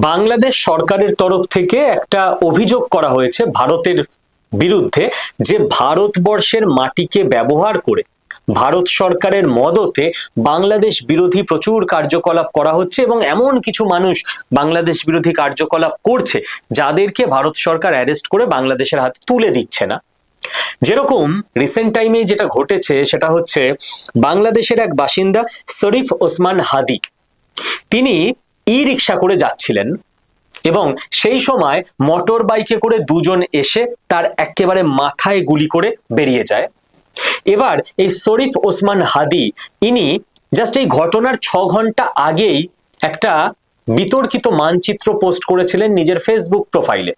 বাংলাদেশ সরকারের তরফ থেকে একটা অভিযোগ করা হয়েছে ভারতের বিরুদ্ধে যে ভারতবর্ষের মাটিকে ব্যবহার করে ভারত সরকারের মদতে বাংলাদেশ বিরোধী প্রচুর কার্যকলাপ করা হচ্ছে এবং এমন কিছু মানুষ বাংলাদেশ বিরোধী কার্যকলাপ করছে যাদেরকে ভারত সরকার অ্যারেস্ট করে বাংলাদেশের হাতে তুলে দিচ্ছে না। যেরকম রিসেন্ট টাইমে যেটা ঘটেছে সেটা হচ্ছে বাংলাদেশের এক বাসিন্দা শরীফ ওসমান হাদি, তিনি ই রিক্সা করে যাচ্ছিলেন এবং সেই সময় মোটর বাইকে করে দুজন এসে তার একেবারে মাথায় গুলি করে বেরিয়ে যায়। এবার এই শরীফ ওসমান হাদি ইনি জাস্ট এই ঘটনার 6 ঘন্টা আগেই একটা বিতর্কিত মানচিত্র পোস্ট করেছিলেন নিজের ফেসবুক প্রোফাইলে,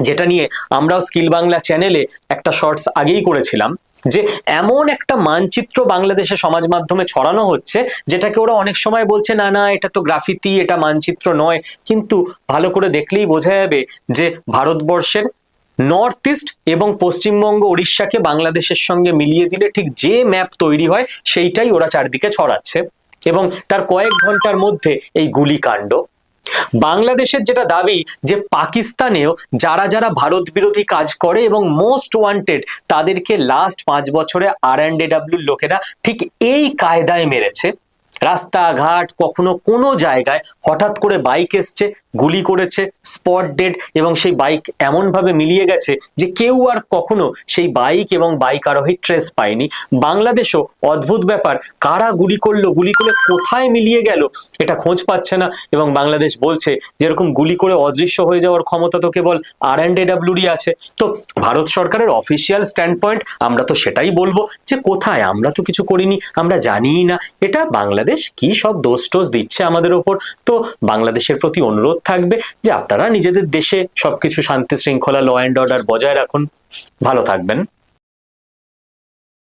যেটা নিয়ে আমরাও স্কিল বাংলা চ্যানেলে একটা শর্টস আগেই করেছিলাম যে এমন একটা মানচিত্র বাংলাদেশে সমাজ মাধ্যমে ছড়ানো হচ্ছে যেটাকে ওরা অনেক সময় বলছে না না এটা তো গ্রাফিতি, এটা মানচিত্র নয়, কিন্তু ভালো করে দেখলেই বোঝা যাবে যে ভারতবর্ষের নর্থ ইস্ট এবং পশ্চিমবঙ্গ উড়িষ্যাকে বাংলাদেশের সঙ্গে মিলিয়ে দিলে ঠিক যে ম্যাপ তৈরি হয় সেইটাই ওরা চারদিকে ছড়াচ্ছে এবং তার কয়েক ঘন্টার মধ্যে এই গুলিকাণ্ড। বাংলাদেশের যেটা দাবি যে পাকিস্তানেও যারা যারা ভারত বিরোধী কাজ করে এবং মোস্ট ওয়ান্টেড তাদেরকে লাস্ট 5 বছরে RNAW লোকেরা ঠিক এই কায়দায় মেরেছে। রাস্তাঘাট কখনো কোনো জায়গায় হঠাৎ করে বাইক এসছে, গুলি করেছে, স্পট ডেড, এবং সেই বাইক এমন ভাবে মিলিয়ে গেছে যে কেউ আর কখনো সেই বাইক এবং বাইক আরোহী ট্রেস পায়নি। বাংলাদেশও অদ্ভুত ব্যাপার, কারা গুলি করলো, গুলি করে কোথায় মিলিয়ে গেল এটা খোঁজ পাচ্ছে না, এবং বাংলাদেশ বলছে যেরকম গুলি করে অদৃশ্য হয়ে যাওয়ার ক্ষমতা তো কেবল RNAWরই আছে। তো ভারত সরকারের অফিসিয়াল স্ট্যান্ড পয়েন্ট আমরা তো সেটাই বলবো যে কোথায়, আমরা তো কিছু করিনি, আমরা জানিই না। এটা বাংলাদেশ কি সব দোষ টোষ দিচ্ছে আমাদের ওপর। তো বাংলাদেশের প্রতি অনুরোধ থাকবে যে আপনারা নিজেদের দেশে সবকিছু শান্তি শৃঙ্খলা ল অ্যান্ড অর্ডার বজায় রাখুন। ভালো থাকবেন।